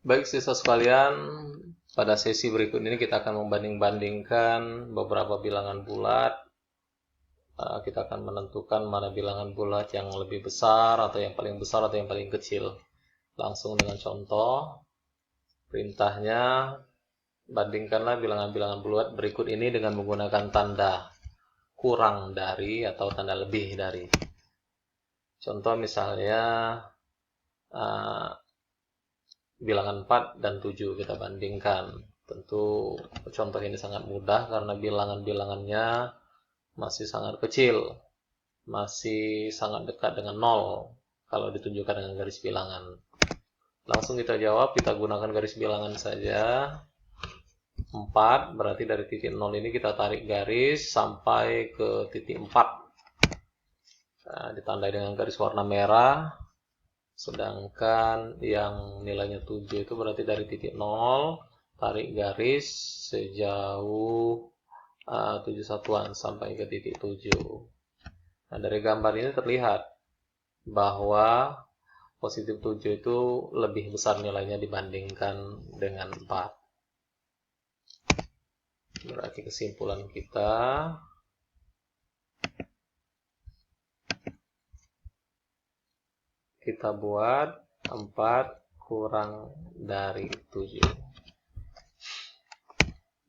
Baik siswa sekalian, pada sesi berikut ini kita akan membanding-bandingkan beberapa bilangan bulat. Kita akan menentukan mana bilangan bulat yang lebih besar, atau yang paling besar, atau yang paling kecil. Langsung dengan contoh, perintahnya, bandingkanlah bilangan-bilangan bulat berikut ini dengan menggunakan tanda kurang dari atau tanda lebih dari. Contoh misalnya, bilangan 4 dan 7 kita bandingkan. Tentu contoh ini sangat mudah karena bilangan-bilangannya masih sangat kecil, masih sangat dekat dengan 0 kalau ditunjukkan dengan garis bilangan. Langsung kita jawab, kita gunakan garis bilangan saja. 4 berarti dari titik 0 ini kita tarik garis sampai ke titik 4. Ditandai dengan garis warna merah. Sedangkan yang nilainya 7 itu berarti dari titik 0, tarik garis sejauh 7 satuan sampai ke titik 7. Nah, dari gambar ini terlihat bahwa positif 7 itu lebih besar nilainya dibandingkan dengan 4. Berarti kesimpulan kita buat 4 kurang dari 7.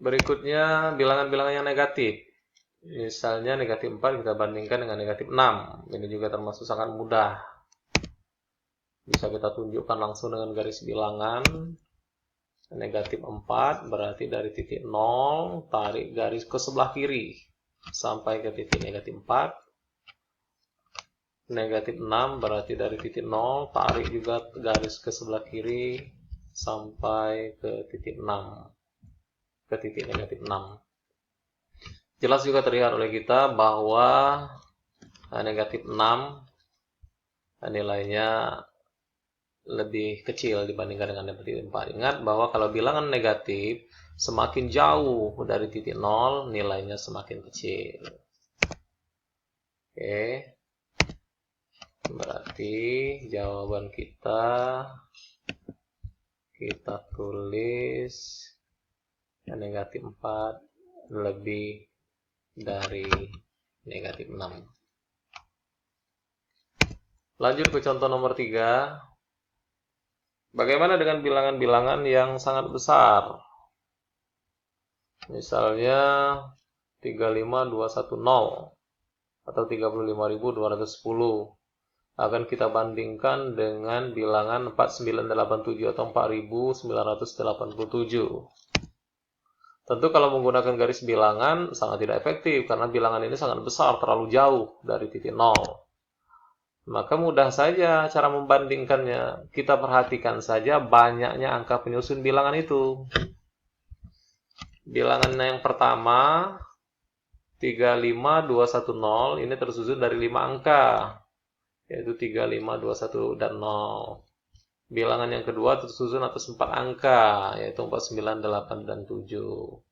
Berikutnya bilangan-bilangan yang negatif. Misalnya negatif 4 kita bandingkan dengan negatif 6. Ini juga termasuk sangat mudah. Bisa kita tunjukkan langsung dengan garis bilangan. Negatif 4 berarti dari titik 0, tarik garis ke sebelah kiri sampai ke titik negatif 4. Negatif 6 berarti dari titik 0, tarik juga garis ke sebelah kiri sampai ke titik 6, ke titik negatif 6. Jelas juga terlihat oleh kita bahwa negatif 6 nilainya lebih kecil dibandingkan dengan negatif 4. Ingat bahwa kalau bilangan negatif semakin jauh dari titik 0, nilainya semakin kecil. Oke. Berarti jawaban kita tulis negatif 4 lebih dari negatif 6. Lanjut ke contoh nomor 3. Bagaimana dengan bilangan-bilangan yang sangat besar? Misalnya 35210 atau 35.210 akan kita bandingkan dengan bilangan 4987 atau 4987. Tentu kalau menggunakan garis bilangan sangat tidak efektif karena bilangan ini sangat besar, terlalu jauh dari titik 0. Maka mudah saja cara membandingkannya. Kita perhatikan saja banyaknya angka penyusun bilangan itu. Bilangan yang pertama 35210 ini tersusun dari 5 angka, yaitu 3, 5, 2, 1, dan 0. Bilangan yang kedua tersusun atas 4 angka, yaitu 4, 9, 8, dan 7.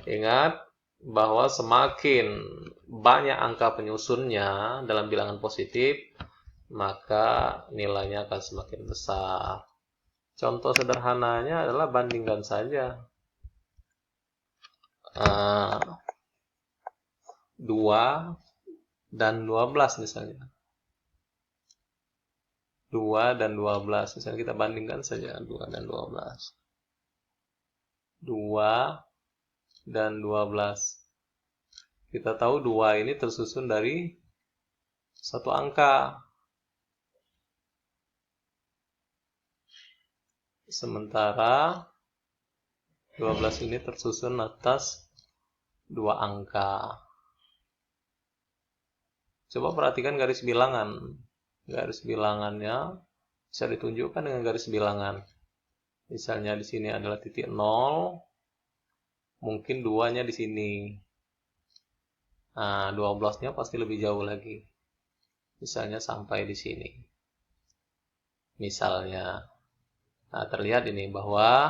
Ingat bahwa semakin banyak angka penyusunnya dalam bilangan positif, maka nilainya akan semakin besar. Contoh sederhananya adalah bandingkan saja 2 dan 12 misalnya. 2 dan 12. Misalnya kita bandingkan saja 2 dan 12. 2 dan 12. Kita tahu 2 ini tersusun dari satu angka. Sementara 12 ini tersusun atas 2 angka. Coba perhatikan garis bilangan. Garis bilangannya bisa ditunjukkan dengan garis bilangan. Misalnya di sini adalah titik 0, mungkin 2-nya di sini. Nah, 12-nya pasti lebih jauh lagi. Misalnya sampai di sini. Misalnya. Nah, terlihat ini bahwa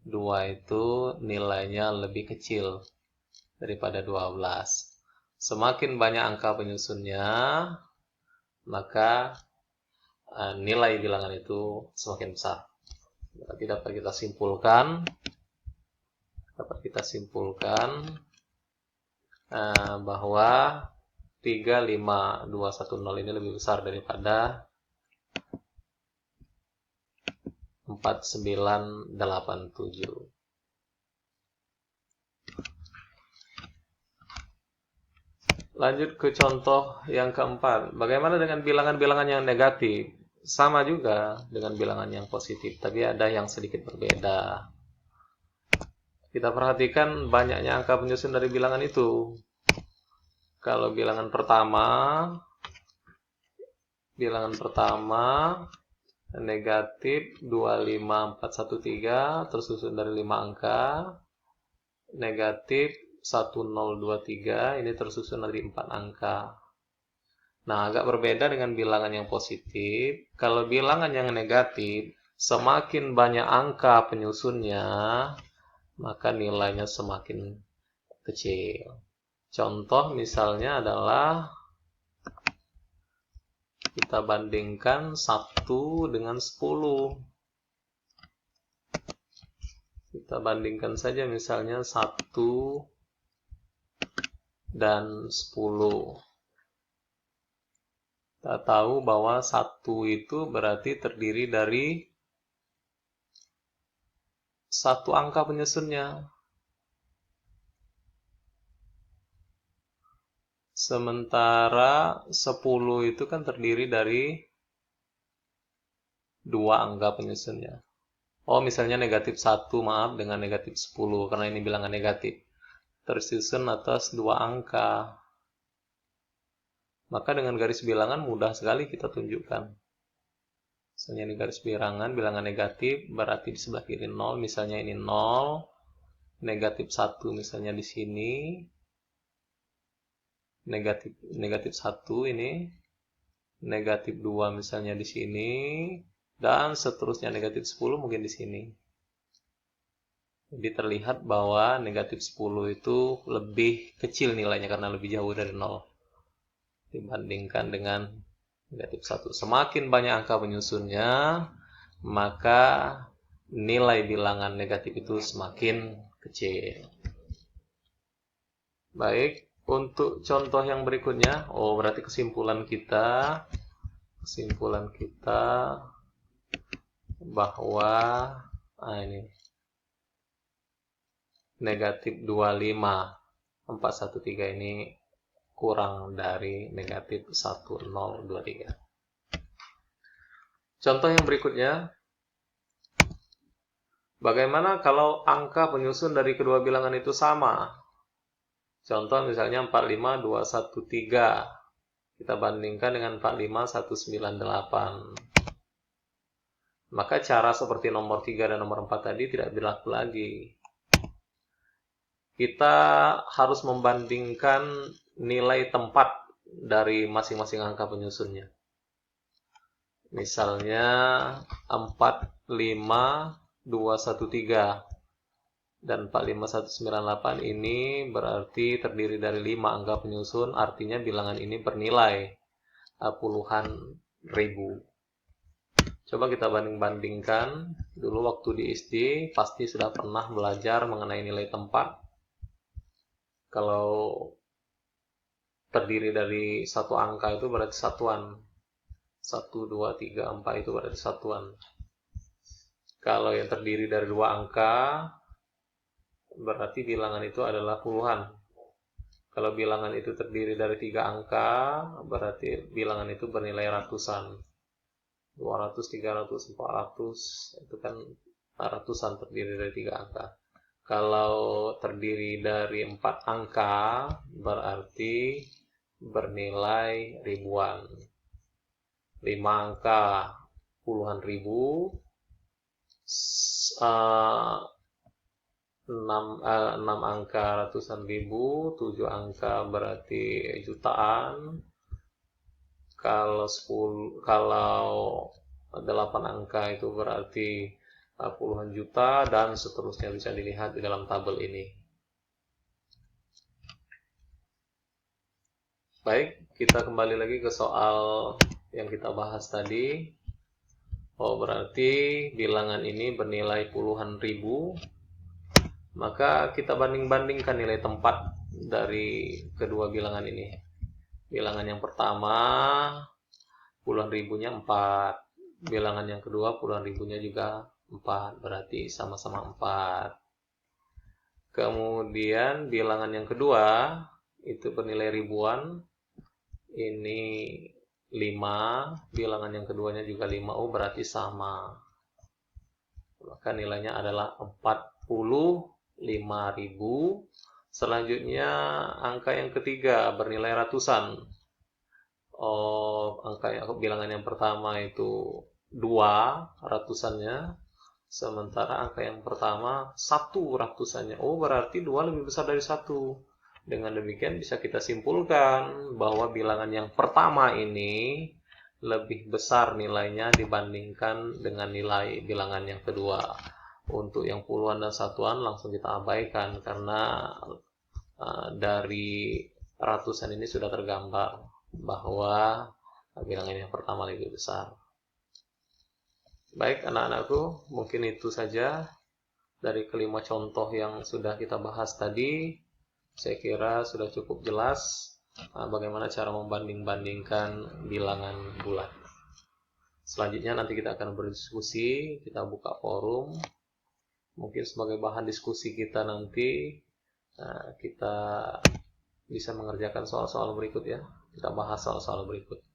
2 itu nilainya lebih kecil daripada 12. Semakin banyak angka penyusunnya, maka nilai bilangan itu semakin besar. Berarti dapat kita simpulkan bahwa 35210 ini lebih besar daripada 4987. Lanjut ke contoh yang keempat. Bagaimana dengan bilangan-bilangan yang negatif? Sama juga dengan bilangan yang positif, tapi ada yang sedikit berbeda. Kita perhatikan banyaknya angka penyusun dari bilangan itu. Kalau bilangan pertama negatif 25413 tersusun dari 5 angka. Negatif 1023 ini tersusun dari 4 angka. Nah, agak berbeda dengan bilangan yang positif. Kalau bilangan yang negatif, semakin banyak angka penyusunnya, maka nilainya semakin kecil. Contoh misalnya adalah kita bandingkan 1 dengan 10. Kita bandingkan saja misalnya 1 dan 10. Kita tahu bahwa 1 itu berarti terdiri dari 1 angka penyusunnya. Sementara 10 itu kan terdiri dari 2 angka penyusunnya. Oh, misalnya negatif 1, maaf, dengan negatif 10, karena ini bilangan negatif. Tersusun atas 2 angka. Maka dengan garis bilangan mudah sekali kita tunjukkan. Misalnya ini garis bilangan negatif, berarti di sebelah kiri 0, misalnya ini 0, negatif 1 misalnya di sini, negatif 1 ini, negatif 2 misalnya di sini, dan seterusnya negatif 10 mungkin di sini. Jadi terlihat bahwa negatif 10 itu lebih kecil nilainya karena lebih jauh dari 0 dibandingkan dengan negatif 1. Semakin banyak angka penyusunnya, maka nilai bilangan negatif itu semakin kecil. Baik, untuk contoh yang berikutnya, berarti kesimpulan kita bahwa ini negatif 25413 ini kurang dari negatif 1023. Contoh yang berikutnya, bagaimana kalau angka penyusun dari kedua bilangan itu sama? Contoh misalnya 45213. Kita bandingkan dengan 45198. Maka cara seperti nomor 3 dan nomor 4 tadi tidak berlaku lagi. Kita harus membandingkan nilai tempat dari masing-masing angka penyusunnya. Misalnya 45213 dan 45198 ini berarti terdiri dari 5 angka penyusun, artinya bilangan ini bernilai puluhan ribu. Coba kita banding-bandingkan. Dulu waktu di SD pasti sudah pernah belajar mengenai nilai tempat. Kalau terdiri dari satu angka itu berarti satuan. 1, 2, 3, 4 itu berarti satuan. Kalau yang terdiri dari 2 angka, berarti bilangan itu adalah puluhan. Kalau bilangan itu terdiri dari 3 angka, berarti bilangan itu bernilai ratusan. 200, 300, 400, itu kan ratusan terdiri dari 3 angka. Kalau terdiri dari 4 angka, berarti bernilai ribuan. 5 angka puluhan ribu, 6 angka ratusan ribu, 7 angka berarti jutaan. Kalau 8 angka itu berarti puluhan juta, dan seterusnya bisa dilihat di dalam tabel ini. Baik, kita kembali lagi ke soal yang kita bahas tadi. Oh, berarti bilangan ini bernilai puluhan ribu. Maka kita banding-bandingkan nilai tempat dari kedua bilangan ini. Bilangan yang pertama puluhan ribunya 4. Bilangan yang kedua puluhan ribunya juga 4. Berarti sama-sama 4. Kemudian bilangan yang kedua itu bernilai ribuan. Ini 5. Bilangan yang keduanya juga 5. Oh, berarti sama. Maka nilainya adalah 45.000. Selanjutnya angka yang ketiga bernilai ratusan. Oh, bilangan yang pertama itu 2 ratusannya, sementara angka yang pertama 1 ratusannya. Oh, berarti 2 lebih besar dari 1. Dengan demikian bisa kita simpulkan bahwa bilangan yang pertama ini lebih besar nilainya dibandingkan dengan nilai bilangan yang kedua. Untuk yang puluhan dan satuan langsung kita abaikan karena dari ratusan ini sudah tergambar bahwa bilangan yang pertama lebih besar. Baik anak-anakku, mungkin itu saja dari kelima contoh yang sudah kita bahas tadi. Saya kira sudah cukup jelas bagaimana cara membanding-bandingkan bilangan bulat. Selanjutnya nanti kita akan berdiskusi, kita buka forum. Mungkin sebagai bahan diskusi kita nanti kita bisa mengerjakan soal-soal berikut ya. Kita bahas soal-soal berikut.